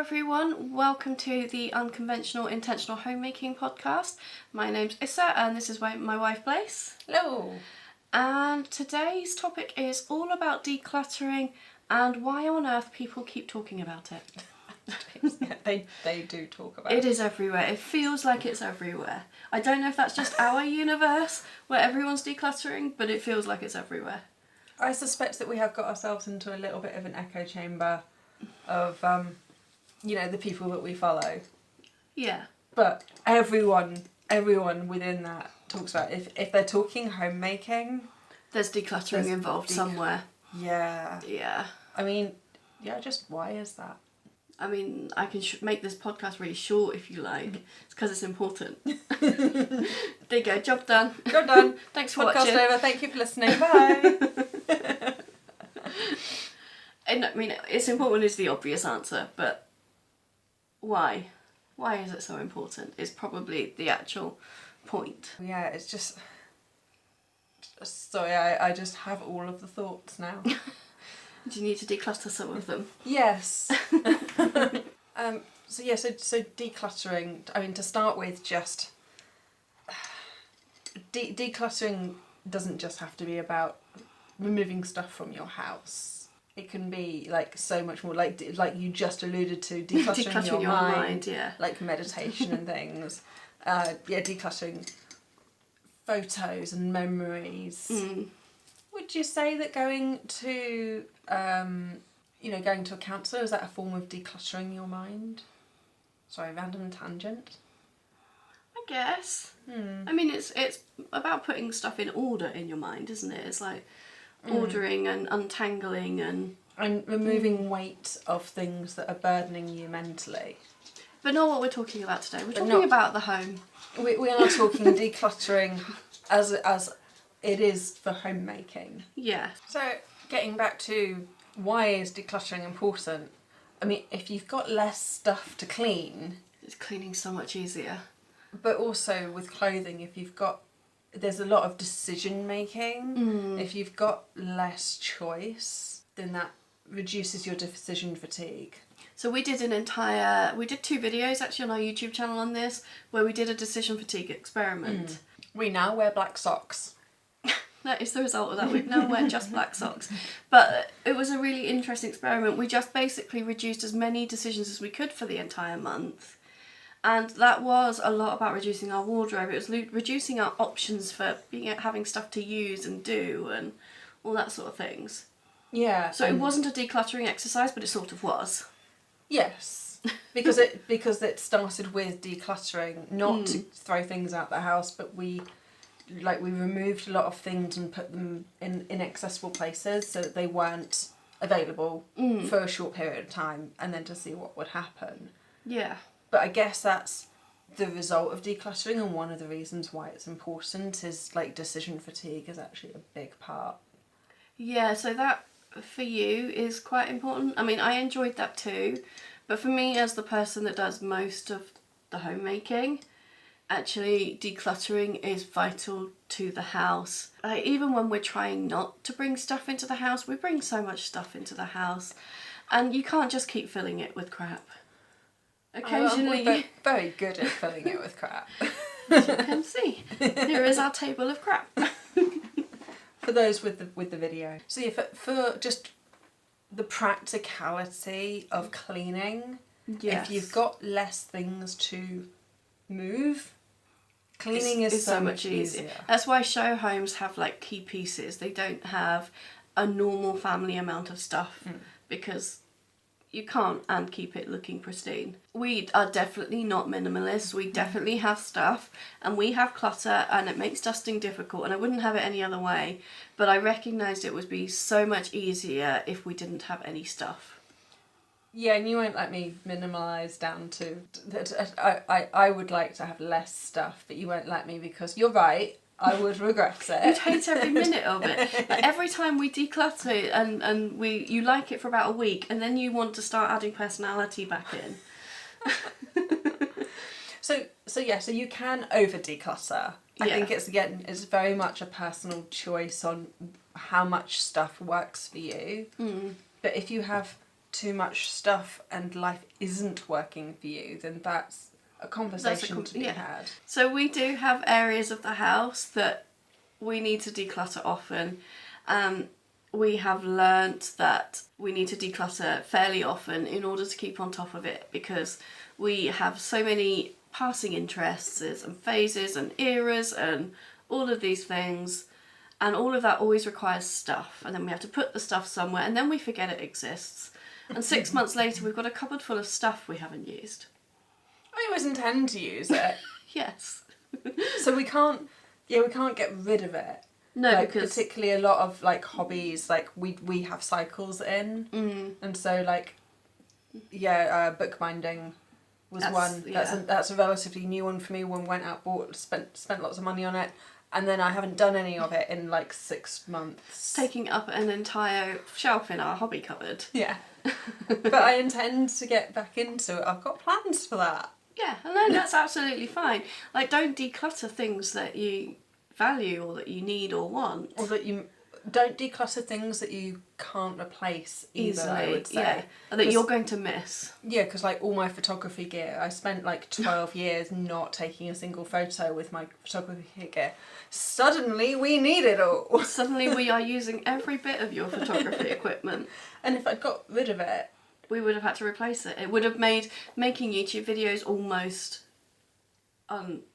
everyone, welcome to the Unconventional Intentional Homemaking podcast. My name's Issa and this is my wife Blaise. Hello. And today's topic is all about decluttering and why on earth people keep talking about it. Yeah, they do talk about it. It is everywhere. It feels like it's everywhere. I don't know if that's just our universe where everyone's decluttering, but it feels like it's everywhere. I suspect that we have got ourselves into a little bit of an echo chamber of, the people that we follow. Yeah. But everyone within that talks about it. If they're talking homemaking, There's decluttering involved somewhere. Yeah. Yeah. I mean, just why is that? I mean, I can make this podcast really short if you like. It's because it's important. There you go, job done. Job done. Thanks for podcast watching. over. Thank you for listening. Bye. And I mean, it's important is the obvious answer, but why? Why is it so important is probably the actual point. Yeah, it's just... Sorry, I just have all of the thoughts now. Do you need to declutter some of them? Yes. So decluttering, I mean, to start with, just... decluttering doesn't just have to be about removing stuff from your house. It can be like so much more, like you just alluded to, decluttering your mind, yeah. Like meditation and things. Decluttering photos and memories. Mm. Would you say that going to a counsellor, is that a form of decluttering your mind? Sorry, random tangent. I guess. I mean, it's about putting stuff in order in your mind, isn't it? It's like ordering and untangling and removing weight of things that are burdening you mentally. But not what we're talking about today. We're talking about the home. We are talking decluttering as it is for homemaking. Yeah. So getting back to why is decluttering important? I mean, if you've got less stuff to clean, It's cleaning so much easier. but also with clothing, there's a lot of decision making. If you've got less choice, then that reduces your decision fatigue. So we did 2 videos actually on our YouTube channel on this, where we did a decision fatigue experiment. We now wear black socks. That is the result of that. We've now wear just black socks. But it was a really interesting experiment. We just basically reduced as many decisions as we could for the entire month. And that was a lot about reducing our wardrobe. It was reducing our options for having stuff to use and do and all that sort of things. Yeah. So it wasn't a decluttering exercise, but it sort of was. Yes, because it started with decluttering, not to throw things out the house, but we removed a lot of things and put them in inaccessible places so that they weren't available for a short period of time, and then to see what would happen. Yeah. But I guess that's the result of decluttering, and one of the reasons why it's important is like decision fatigue is actually a big part. Yeah, so that for you is quite important. I mean, I enjoyed that too, but for me as the person that does most of the homemaking, actually decluttering is vital to the house. Even when we're trying not to bring stuff into the house, we bring so much stuff into the house, and you can't just keep filling it with crap. Occasionally, I'm very good at filling it with crap. as you can see, here is our table of crap. For those with the video. So yeah, for just the practicality of cleaning, Yes. if you've got less things to move, cleaning is so much easier. That's why show homes have like key pieces. They don't have a normal family amount of stuff because you can't and keep it looking pristine. We are definitely not minimalists. We definitely have stuff and we have clutter and it makes dusting difficult, and I wouldn't have it any other way, but I recognised it would be so much easier if we didn't have any stuff. Yeah, and you won't let me minimalise down to... I would like to have less stuff, but you won't let me because you're right, I would regret it. You'd hate every minute of it. Like every time we declutter it and you like it for about a week and then you want to start adding personality back in. So you can over declutter. I Yeah. think it's very much a personal choice on how much stuff works for you. But if you have too much stuff and life isn't working for you, then that's a conversation to be had. So we do have areas of the house that we need to declutter often. We have learnt that we need to declutter fairly often in order to keep on top of it, because we have so many passing interests and phases and eras and all of these things, and all of that always requires stuff, and then we have to put the stuff somewhere, and then we forget it exists, and 6 months later we've got a cupboard full of stuff we haven't used. I always intend to use it. Yes. So we can't get rid of it. No, like, because particularly a lot of like hobbies, like we have cycles in, and so like bookbinding was one. That's a relatively new one for me. One went out, spent lots of money on it, and then I haven't done any of it in like 6 months. Taking up an entire shelf in our hobby cupboard. Yeah, but I intend to get back into it. I've got plans for that. Yeah, and then that's absolutely fine. Like, don't declutter things that you value or that you need or want. Or that you don't declutter things that you can't replace easily, I would say. Yeah, and that you're going to miss. Yeah, because like all my photography gear, I spent like 12 years not taking a single photo with my photography gear. Suddenly we need it all. Suddenly we are using every bit of your photography equipment. And if I'd got rid of it, we would have had to replace it. It would have made making YouTube videos almost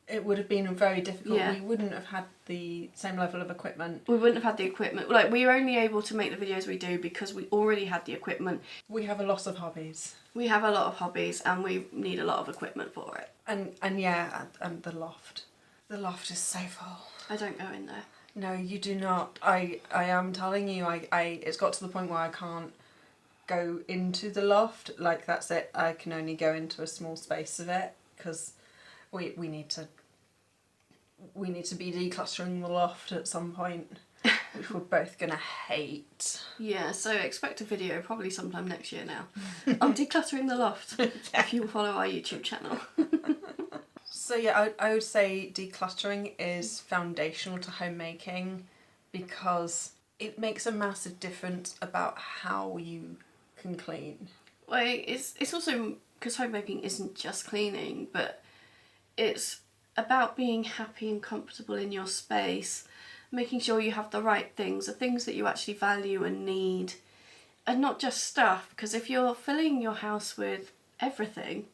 it would have been very difficult. Yeah. We wouldn't have had the same level of equipment. We wouldn't have had the equipment. Like, we were only able to make the videos we do because we already had the equipment. We have a lot of hobbies. We have a lot of hobbies and we need a lot of equipment for it. And the loft. The loft is so full. I don't go in there. No, you do not. I am telling you, it's got to the point where I can't go into the loft. Like, that's it. I can only go into a small space of it because we need to be decluttering the loft at some point, which we're both gonna hate. Yeah, so expect a video probably sometime next year now. I'm decluttering the loft. If you follow our YouTube channel. So yeah, I would say decluttering is foundational to homemaking because it makes a massive difference about how you can clean. Well, it's also because homemaking isn't just cleaning, but it's about being happy and comfortable in your space, making sure you have the right things, the things that you actually value and need, and not just stuff, because if you're filling your house with everything,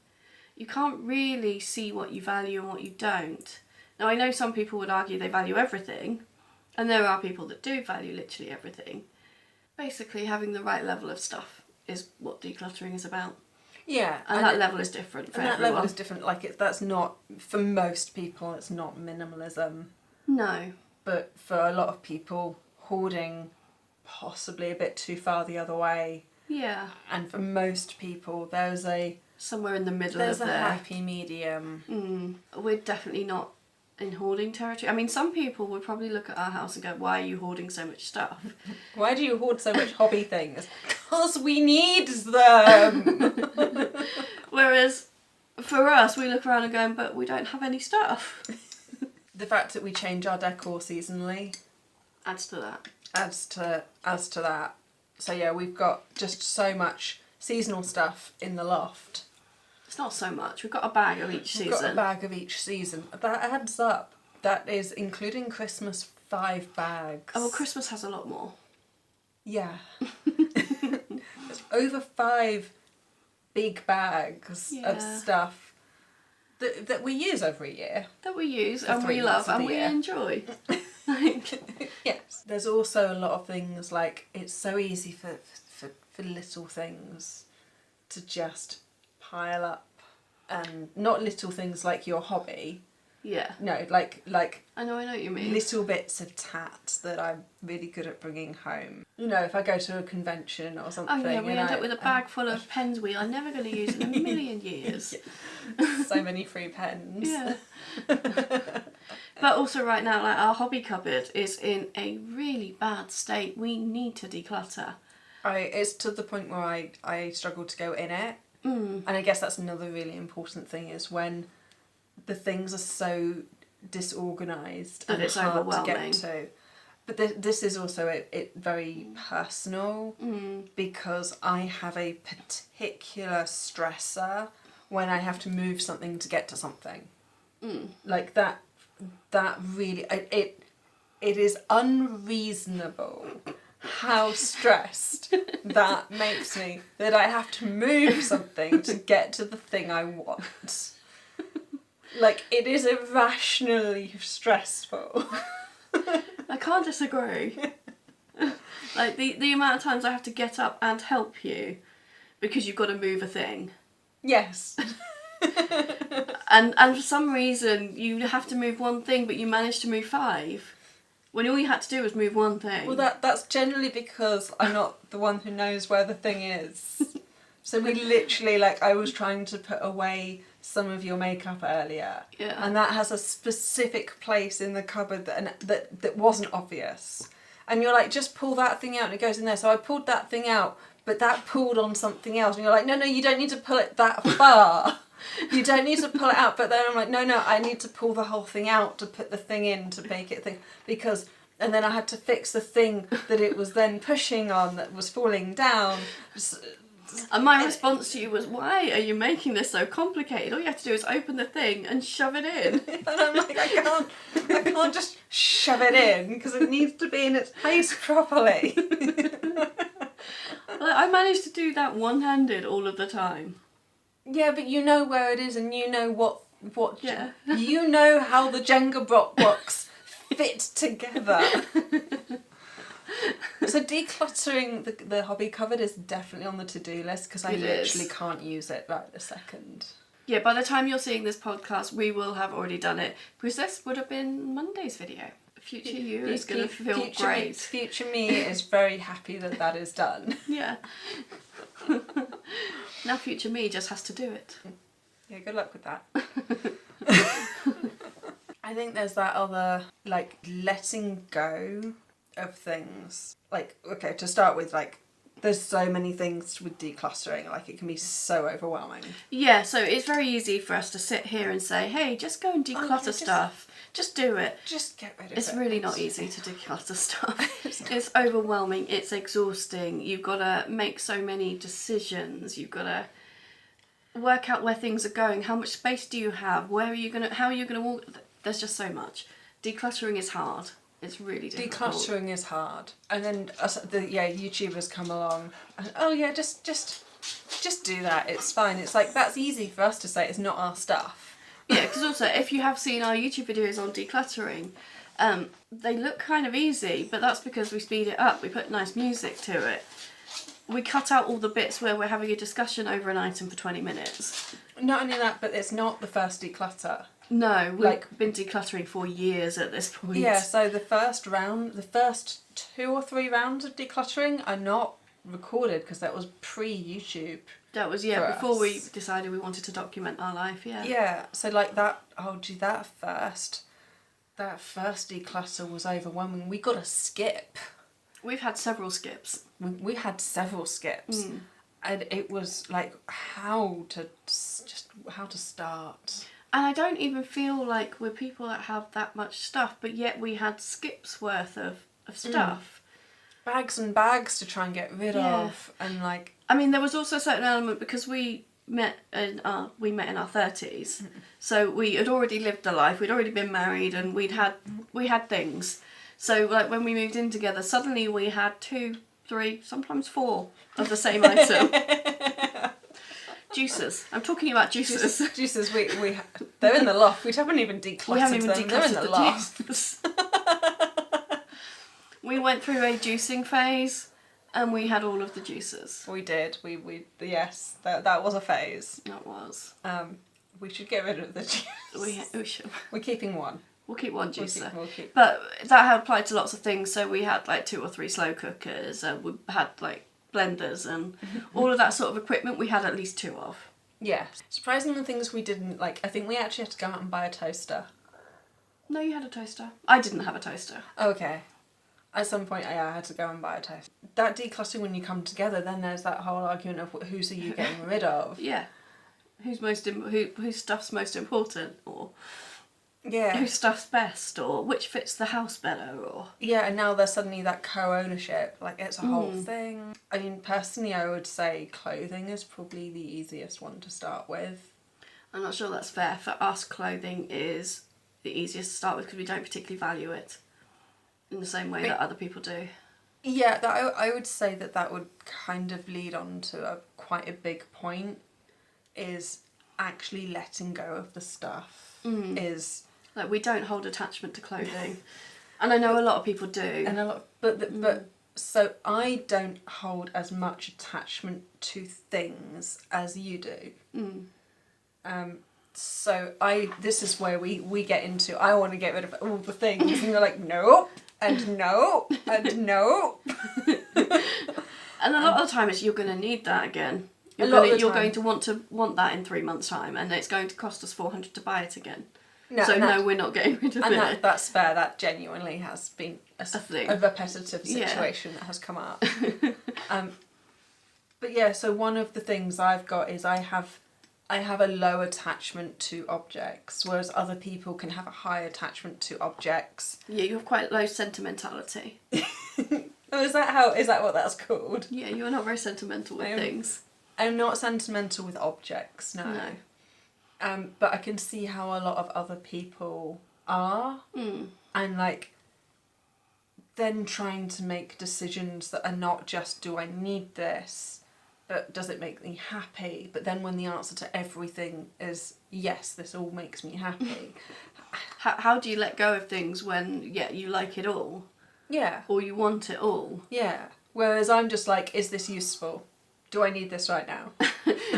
you can't really see what you value and what you don't. Now, I know some people would argue they value everything, and there are people that do value literally everything. Basically, having the right level of stuff is what decluttering is about. Yeah, and that level is different for everyone. And that level is different. Like, that's not, for most people, it's not minimalism. No. But for a lot of people, hoarding possibly a bit too far the other way. Yeah. And for most people, there's somewhere in the middle there's of a there. happy medium. We're definitely not in hoarding territory. I mean, some people would probably look at our house and go, why are you hoarding so much stuff? Why do you hoard so much hobby things? Because we need them! Whereas, for us, we look around and go, but we don't have any stuff. The fact that we change our decor seasonally adds to that. Adds to that. So yeah, we've got just so much seasonal stuff in the loft. It's not so much. We've got a bag of each season. We've got a bag of each season. That adds up. That is, including Christmas, 5 bags. Oh, well, Christmas has a lot more. Yeah. There's over 5 big bags of stuff that we use every year. That we use and we love and we enjoy. Yes. There's also a lot of things, like, it's so easy for little things to just pile up, and not little things like your hobby. Yeah. No, like I know what you mean. Little bits of tat that I'm really good at bringing home. You know, if I go to a convention or something. Oh yeah, we end up with a bag full of pens we are never going to use in a million years. So many free pens. Yeah. But also right now, like, our hobby cupboard is in a really bad state. We need to declutter. It's to the point where I struggle to go in it. And I guess that's another really important thing, is when the things are so disorganised that and it's hard overwhelming. to get to. But this is also it very personal because I have a particular stressor when I have to move something to get to something. Like that really it is unreasonable how stressed that makes me, that I have to move something to get to the thing I want. Like, it is irrationally stressful. I can't disagree. Like, the amount of times I have to get up and help you because you've got to move a thing. Yes. And for some reason, you have to move one thing, but you manage to move 5. When all you had to do was move one thing. Well, that's generally because I'm not the one who knows where the thing is. So we literally, like, I was trying to put away some of your makeup earlier. Yeah. And that has a specific place in the cupboard that wasn't obvious. And you're like, just pull that thing out and it goes in there. So I pulled that thing out, but that pulled on something else. And you're like, no, you don't need to pull it that far. You don't need to pull it out. But then I'm like, no, I need to pull the whole thing out to put the thing in to make it thing. Because, and then I had to fix the thing that it was then pushing on that was falling down. And my response to you was, why are you making this so complicated? All you have to do is open the thing and shove it in. And I'm like, I can't just shove it in because it needs to be in its place properly. Well, I managed to do that one-handed all of the time. Yeah, but you know where it is and you know what Yeah. you know how the Jenga blocks fit together. So decluttering the hobby cupboard is definitely on the to-do list because I literally can't use it right this second. Yeah, by the time you're seeing this podcast, we will have already done it because this would have been Monday's video. Future you is going to feel great. Future me is very happy that is done. Yeah. Now future me just has to do it. Yeah, good luck with that. I think there's that other, like, letting go of things. Like, okay, to start with, like, there's so many things with decluttering, like, it can be so overwhelming. Yeah, so it's very easy for us to sit here and say, hey, just go and declutter stuff. Just do it. Just get rid of it. It's really not easy to declutter stuff. It's overwhelming, it's exhausting. You've got to make so many decisions. You've got to work out where things are going. How much space do you have? How are you going to walk? There's just so much. Decluttering is hard. It's really difficult. Decluttering is hard. And then, YouTubers come along and, oh yeah, just do that. It's fine. It's like, that's easy for us to say. It's not our stuff. Yeah, because also, if you have seen our YouTube videos on decluttering, they look kind of easy, but that's because we speed it up. We put nice music to it. We cut out all the bits where we're having a discussion over an item for 20 minutes. Not only that, but it's not the first declutter. No, we've been decluttering for years at this point. Yeah, so the first 2 or 3 rounds of decluttering are not recorded because that was pre-YouTube. That was, before we decided we wanted to document our life, yeah. Yeah, so like that, that first declutter was overwhelming. We got a skip. We've had several skips. We had several skips. And it was like, how to start. And I don't even feel like we're people that have that much stuff, but yet we had skips worth of stuff. Bags and bags to try and get rid of, and like... I mean, there was also a certain element because we met in our 30s, so we had already lived a life, we'd already been married, and we had things. So like when we moved in together, suddenly we had 2, 3, sometimes 4 of the same item. Juicers. I'm talking about juicers. Juicers. They're in the loft. We haven't even decluttered them. We haven't even decluttered They're in the loft. Juicers. We went through a juicing phase, and we had all of the juicers. We did. Yes, that was a phase. That was. We should get rid of the juice. We should. We're keeping one. We'll keep one juicer. We'll keep. But that had applied to lots of things. So we had like 2 or 3 slow cookers. We had like blenders and all of that sort of equipment. We had at least 2 of. Yeah. Surprising the things we didn't like. I think we actually had to go out and buy a toaster. No, you had a toaster. I didn't have a toaster. Okay. At some point, I had to go and buy a toaster. That decluttering when you come together, then there's that whole argument of whose are you getting rid of? Yeah. Whose stuff's most important, or Yeah. who stuffs best, or which fits the house better, or... Yeah, and now there's suddenly that co-ownership, like it's a whole thing. I mean, personally I would say clothing is probably the easiest one to start with. I'm not sure that's fair. For us, clothing is the easiest to start with because we don't particularly value it in the same way that other people do. Yeah, I would say that would kind of lead on to quite a big point, is actually letting go of the stuff. Is like, we don't hold attachment to clothing, and I know a lot of people do. And a lot, but so I don't hold as much attachment to things as you do. So this is where we get into, I want to get rid of all the things, and you're like, no, and no, and no. And a lot of the time it's, you're going to need that again. You're going to want that in 3 months' time, and it's going to cost us $400 to buy it again. No, we're not getting rid of it. And that's fair. That genuinely has been a repetitive situation that has come up. But yeah, so one of the things I've got is I have a low attachment to objects, whereas other people can have a high attachment to objects. Yeah, you have quite low sentimentality. Oh, is that what that's called? Yeah, you're not very sentimental with things. I'm not sentimental with objects, no. But I can see how a lot of other people are, and like then trying to make decisions that are not just, do I need this, but does it make me happy? But then when the answer to everything is yes, this all makes me happy. How do you let go of things when you like it all? Yeah. Or you want it all? Yeah. Whereas I'm just like, is this useful? Do I need this right now?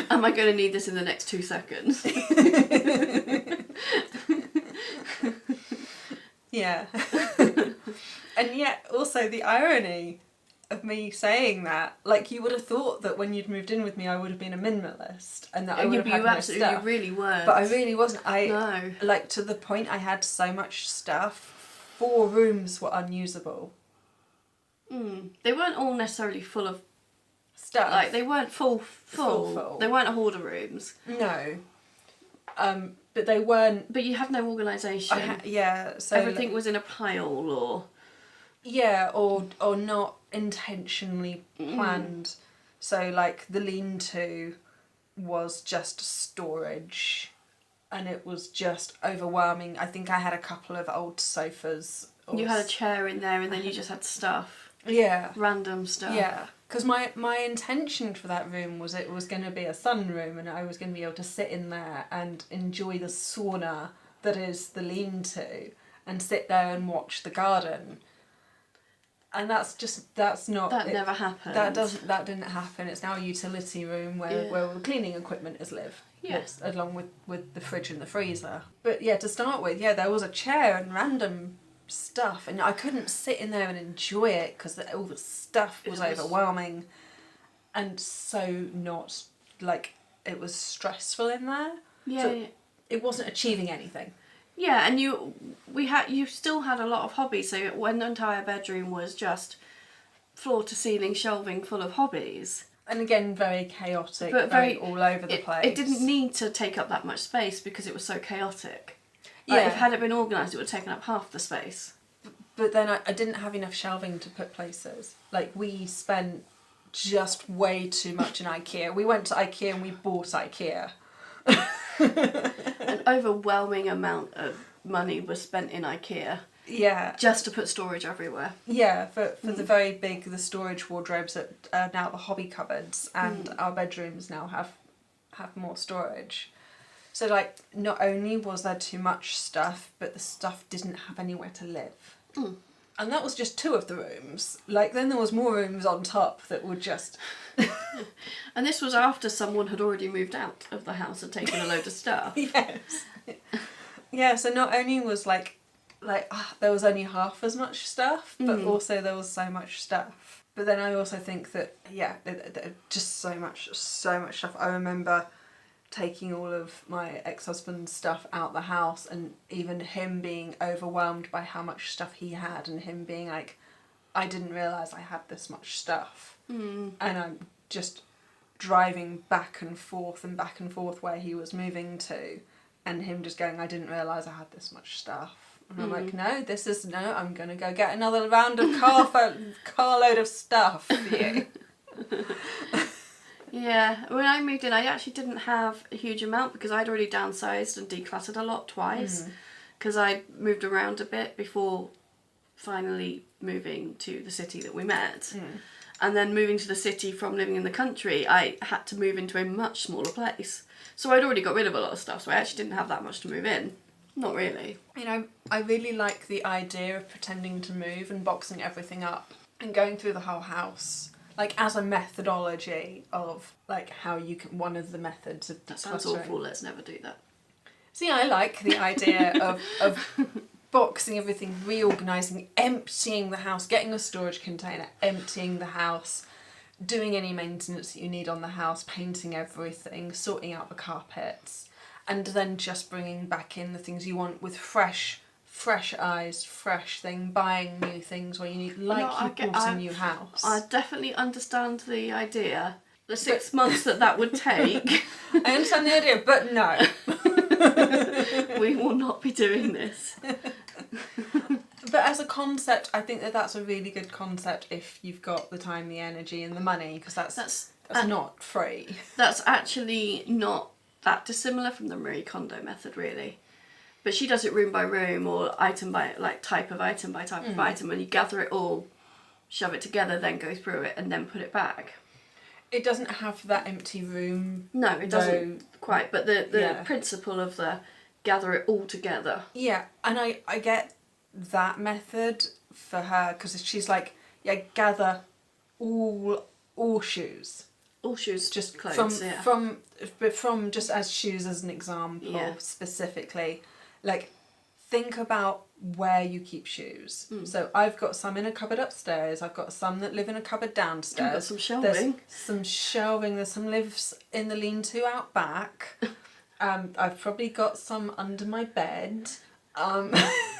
Am I going to need this in the next 2 seconds? Yeah. And yet also the irony of me saying that, like, you would have thought that when you'd moved in with me I would have been a minimalist and that I would have had no stuff. You really weren't. But I really wasn't. No. Like, to the point I had so much stuff, 4 rooms were unusable. They weren't all necessarily full of Stuff. like, they weren't full. Full. They weren't hoarder rooms. No. But they weren't. But you have no organisation. So everything was in a pile, or or not intentionally planned. So like the lean-to was just storage, and it was just overwhelming. I think I had a couple of old sofas. You had a chair in there, and then you just had stuff. Yeah. Random stuff. Yeah. Because my intention for that room was it was going to be a sunroom, and I was going to be able to sit in there and enjoy the sauna that is the lean-to, and sit there and watch the garden. And that's not. That never happened. That didn't happen. It's now a utility room where all the cleaning equipment is live. Yes. Along with the fridge and the freezer. But yeah, to start with, there was a chair and random stuff, and I couldn't sit in there and enjoy it because all the stuff was overwhelming, and so not like, it was stressful in there. So it wasn't achieving anything. Yeah, and you still had a lot of hobbies. So when the entire bedroom was just floor to ceiling shelving full of hobbies. And again, very chaotic, but very all over the place. It didn't need to take up that much space because it was so chaotic. Like, if had it been organised, it would have taken up half the space. But then I didn't have enough shelving to put places. Like, we spent just way too much in IKEA. We went to IKEA and we bought IKEA. An overwhelming amount of money was spent in IKEA. Yeah. Just to put storage everywhere. Yeah, for the very big, the storage wardrobes that are now the hobby cupboards, and our bedrooms now have more storage. So, like, not only was there too much stuff, but the stuff didn't have anywhere to live. And that was just 2 of the rooms. Like, then there was more rooms on top that were just... And this was after someone had already moved out of the house and taken a load of stuff. Yes. Yeah, so not only was there was only half as much stuff, but also there was so much stuff. But then I also think that, just so much stuff. I remember taking all of my ex-husband's stuff out the house, and even him being overwhelmed by how much stuff he had, and him being like, I didn't realise I had this much stuff. And I'm just driving back and forth where he was moving to, and him just going, I didn't realise I had this much stuff. And I'm like, no, I'm going to go get another round of carload of stuff for you. Yeah, when I moved in, I actually didn't have a huge amount because I'd already downsized and decluttered a lot twice, because I moved around a bit before finally moving to the city that we met. And then moving to the city from living in the country, I had to move into a much smaller place. So I'd already got rid of a lot of stuff, so I actually didn't have that much to move in. Not really. You know, I really like the idea of pretending to move and boxing everything up and going through the whole house, like as a methodology of like how you can, one of the methods of decluttering. That sounds awful, let's never do that. See, I like the idea of boxing everything, reorganising, emptying the house, getting a storage container, emptying the house, doing any maintenance that you need on the house, painting everything, sorting out the carpets, and then just bringing back in the things you want with fresh eyes, fresh thing, buying new things where you need, like you bought a new house. I definitely understand the idea. The 6 months that would take. I understand the idea, but no. We will not be doing this. But as a concept, I think that that's a really good concept if you've got the time, the energy and the money, because that's not free. That's actually not that dissimilar from the Marie Kondo method, really. But she does it room by room or item by, like, type of item by type of item, and you gather it all, shove it together, then go through it and then put it back. It doesn't have that empty room. No, it doesn't quite, but the principle of the gather it all together. Yeah, and I get that method for her, because she's like, gather all shoes. All shoes, just clothes, from just as shoes as an example, specifically, like, think about where you keep shoes. So I've got some in a cupboard upstairs, I've got some that live in a cupboard downstairs. I've got some shelving. There's some shelving, there's some lives in the lean-to out back. I've probably got some under my bed.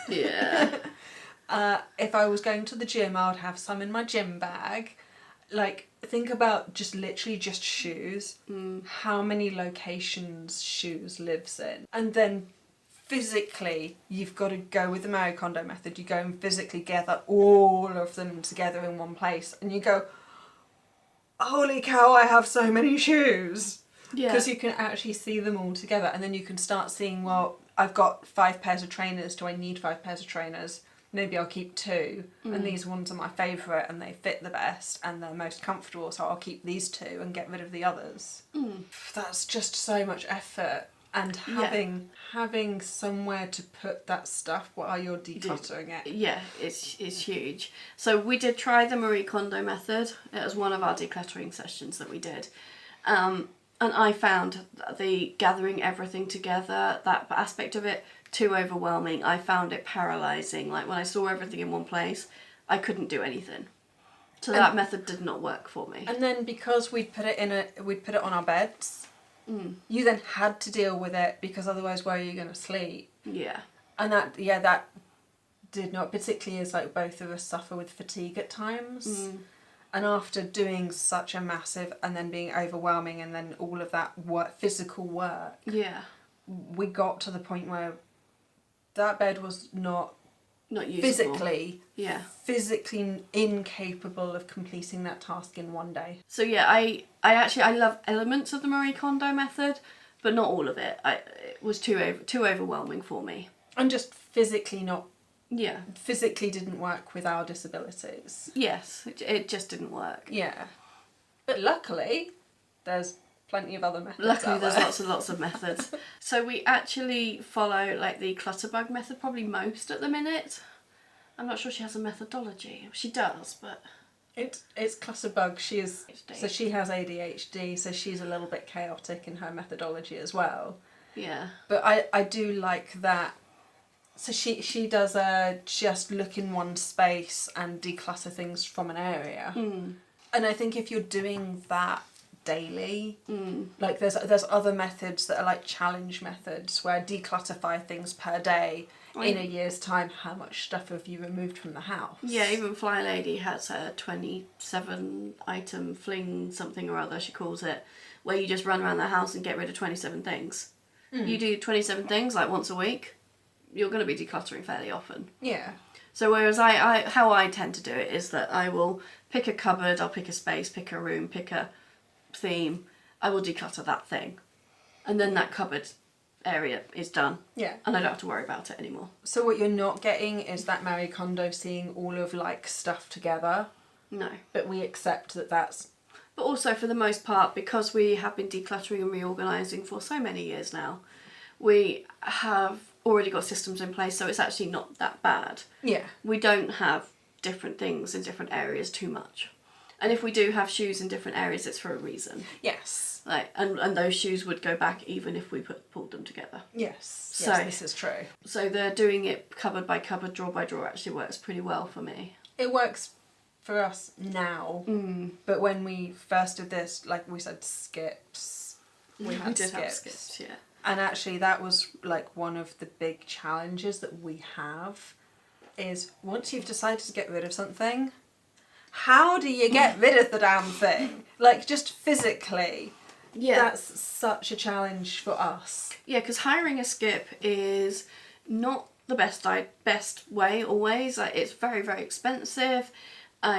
Yeah. If I was going to the gym, I would have some in my gym bag. Like, think about literally just shoes. How many locations shoes lives in. And then physically, you've got to go with the Marie Kondo method. You go and physically gather all of them together in one place. And you go, holy cow, I have so many shoes. Yeah. Because you can actually see them all together. And then you can start seeing, well, I've got 5 pairs of trainers. Do I need 5 pairs of trainers? Maybe I'll keep 2, and these ones are my favourite and they fit the best and they're most comfortable, so I'll keep these 2 and get rid of the others. That's just so much effort, and having somewhere to put that stuff while you're decluttering it. Yeah, it's huge. So we did try the Marie Kondo method. It was one of our decluttering sessions that we did. And I found the gathering everything together, that aspect of it, too overwhelming. I found it paralysing. Like, when I saw everything in one place, I couldn't do anything. So that method did not work for me. And then because we'd put it on our beds, you then had to deal with it, because otherwise where are you going to sleep? Yeah. And that did not, particularly as like both of us suffer with fatigue at times. And after doing such a massive and then being overwhelming and then all of that physical work, we got to the point where that bed was not usable. physically incapable of completing that task in one day. So yeah, I love elements of the Marie Kondo method, but not all of it. It was too overwhelming for me. And just physically physically didn't work with our disabilities. Yes, it just didn't work. Yeah. But luckily, there's plenty of other methods. Luckily, there's lots of methods. So we actually follow like the Clutterbug method, probably most at the minute. I'm not sure she has a methodology. She does, but it's Clutterbug. She has ADHD, so she's a little bit chaotic in her methodology as well. Yeah. But I do like that. So she does just look in one space and declutter things from an area. And I think if you're doing that daily, like there's other methods that are like challenge methods where declutter 5 things per day. In a year's time, how much stuff have you removed from the house? Yeah, even Fly Lady has a 27 item fling something or other, she calls it, where you just run around the house and get rid of 27 things. You do 27 things like once a week, you're going to be decluttering fairly often. Yeah. So whereas how I tend to do it is that I will pick a cupboard, I'll pick a space, pick a room, pick a theme, I will declutter that thing. And then that cupboard area is done. Yeah. And I don't have to worry about it anymore. So what you're not getting is that Marie Kondo seeing all of like stuff together. No. But we accept that that's... But also for the most part, because we have been decluttering and reorganising for so many years now, we have already got systems in place, so it's actually not that bad. Yeah. We don't have different things in different areas too much. And if we do have shoes in different areas, it's for a reason. Yes. Like, and those shoes would go back even if we pulled them together. Yes. So, yes, this is true. So they're doing it cupboard by cupboard, drawer by drawer actually works pretty well for me. It works for us now, but when we first did this, like we said, skips. We did have skips, yeah. And actually that was like one of the big challenges that we have is once you've decided to get rid of something, how do you get rid of the damn thing? Like just physically. Yeah. That's such a challenge for us. Yeah, because hiring a skip is not the best way always. Like it's very, very expensive.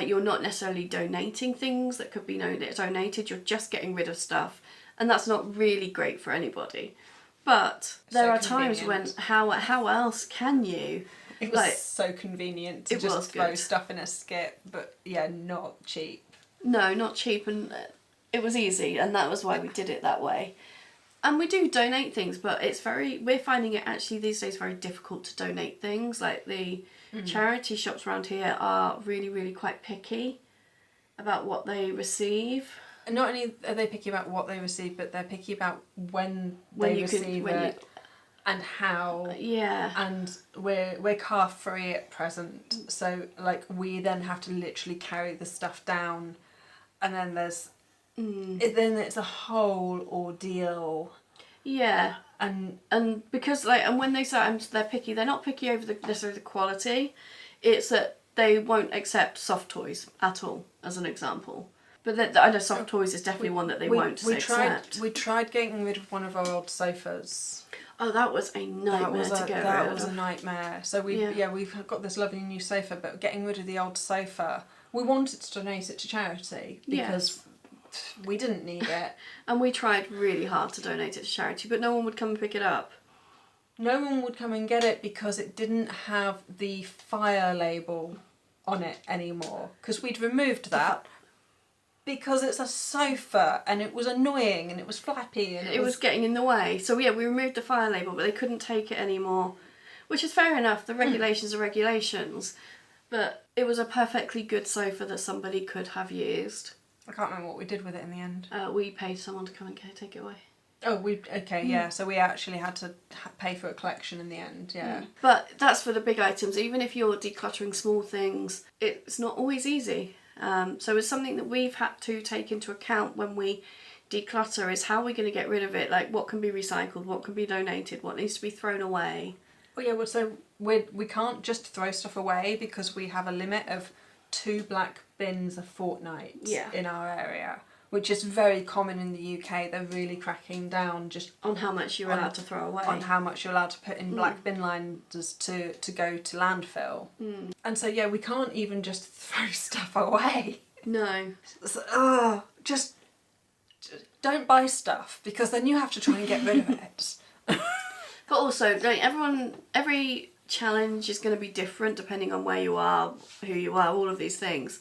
You're not necessarily donating things that could be donated. You're just getting rid of stuff. And that's not really great for anybody. But there are times when how else can you? It was so convenient to just throw stuff in a skip, but yeah, not cheap. No, not cheap, and it was easy, and that was why we did it that way. And we do donate things, but we're finding it actually these days very difficult to donate things. Like the charity shops around here are really, really quite picky about what they receive. And not only are they picky about what they receive, but they're picky about when they receive it and how. Yeah. And we're car free at present, so like we then have to literally carry the stuff down, and then there's then it's a whole ordeal. Yeah. And because and when they say they're picky, they're not picky over necessarily the quality. It's that they won't accept soft toys at all, as an example. But I know soft toys is definitely one that they won't accept. We tried getting rid of one of our old sofas. Oh, that was a nightmare to get rid of. That was a nightmare. So we've got this lovely new sofa, but getting rid of the old sofa, we wanted to donate it to charity because we didn't need it. And we tried really hard to donate it to charity, but no one would come and pick it up. No one would come and get it because it didn't have the fire label on it anymore. Because we'd removed that. Because it's a sofa and it was annoying and it was flappy and it was getting in the way. So we removed the fire label, but they couldn't take it anymore, which is fair enough. The regulations are regulations, but it was a perfectly good sofa that somebody could have used. I can't remember what we did with it in the end. We paid someone to come and take it away. Oh, yeah. So we actually had to pay for a collection in the end, yeah. But that's for the big items. Even if you're decluttering small things, it's not always easy. So it's something that we've had to take into account when we declutter is how we're going to get rid of it. Like what can be recycled, what can be donated, what needs to be thrown away. Well, yeah, so we can't just throw stuff away because we have a limit of 2 black bins a fortnight in our area, which is very common in the UK. They're really cracking down just on how much you're allowed to throw away. On how much you're allowed to put in black bin lines to go to landfill. And so, we can't even just throw stuff away. No. So, just don't buy stuff because then you have to try and get rid of it. But also, every challenge is going to be different depending on where you are, who you are, all of these things.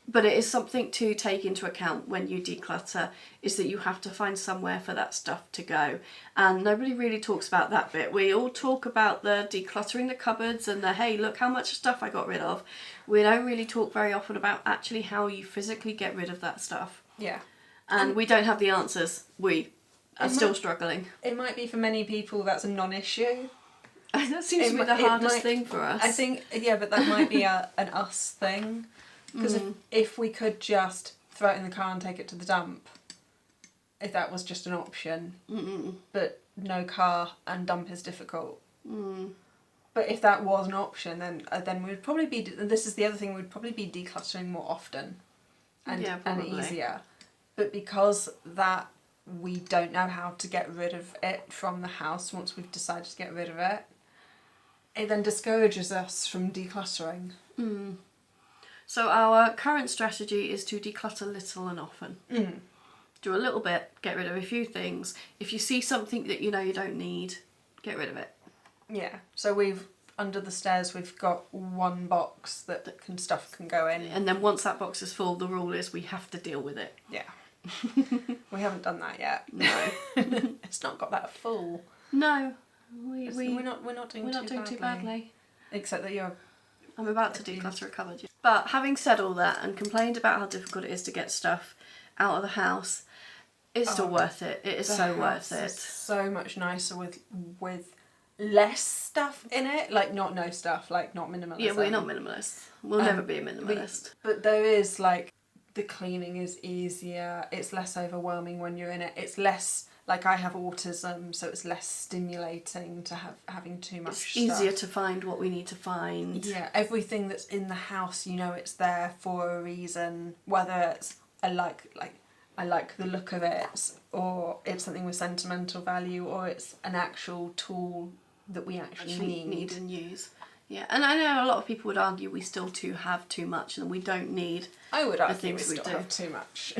But it is something to take into account when you declutter, is that you have to find somewhere for that stuff to go. And nobody really talks about that bit. We all talk about the decluttering the cupboards and the, hey, look how much stuff I got rid of. We don't really talk very often about actually how you physically get rid of that stuff. Yeah. And we don't have the answers. We are still struggling. It might be for many people that's a non-issue. That seems to be the hardest thing for us. I think, but that might be an us thing. Because if we could just throw it in the car and take it to the dump, if that was just an option, but no car and dump is difficult. But if that was an option, then we'd probably be. This is the other thing. We'd probably be decluttering more often, and easier. But because that we don't know how to get rid of it from the house once we've decided to get rid of it, it then discourages us from decluttering. So our current strategy is to declutter little and often. Do a little bit, get rid of a few things. If you see something that you know you don't need, get rid of it. Yeah. So we've, under the stairs, we've got one box that stuff can go in. And then once that box is full, the rule is we have to deal with it. Yeah. We haven't done that yet. No. It's not got that full. No. We're not doing too badly. Except that I'm about to declutter a cupboard. But having said all that and complained about how difficult it is to get stuff out of the house, it's still worth it. It is so worth it. It's so much nicer with less stuff in it. Like not no stuff, like not minimalism. Yeah, we're not minimalists. We'll never be a minimalist. But there is like, the cleaning is easier. It's less overwhelming when you're in it. It's less, like I have autism, so it's less stimulating to having too much stuff. It's easier to find what we need to find. Yeah, everything that's in the house, you know, it's there for a reason. Whether it's I like the look of it, or it's something with sentimental value, or it's an actual tool that we actually need and use. Yeah, and I know a lot of people would argue we still have too much and we don't need. I would argue things we we still do. have too much.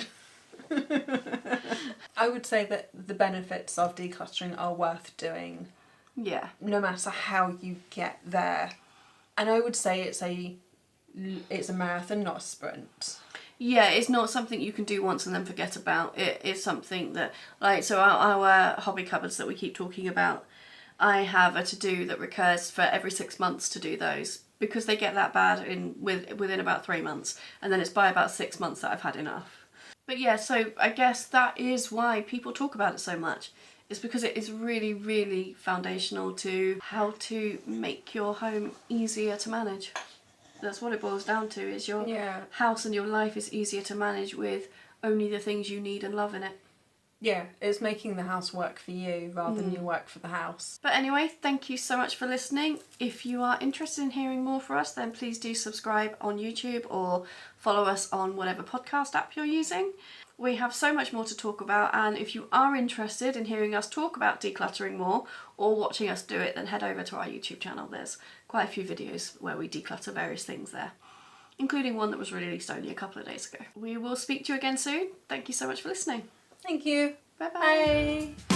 I would say that the benefits of decluttering are worth doing. Yeah. No matter how you get there. And I would say it's a marathon, not a sprint. Yeah, it's not something you can do once and then forget about. It is something that, like, so our hobby cupboards that we keep talking about, I have a to-do that recurs for every 6 months to do those, because they get that bad within about 3 months, and then it's by about 6 months that I've had enough. But yeah, so I guess that is why people talk about it so much. It's because it is really, really foundational to how to make your home easier to manage. That's what it boils down to, is your house and your life is easier to manage with only the things you need and love in it. Yeah, it's making the house work for you rather than you work for the house. But anyway, thank you so much for listening. If you are interested in hearing more from us, then please do subscribe on YouTube or follow us on whatever podcast app you're using. We have so much more to talk about, and if you are interested in hearing us talk about decluttering more or watching us do it, then head over to our YouTube channel. There's quite a few videos where we declutter various things there, including one that was released only a couple of days ago. We will speak to you again soon. Thank you so much for listening. Thank you. Bye-bye. Bye.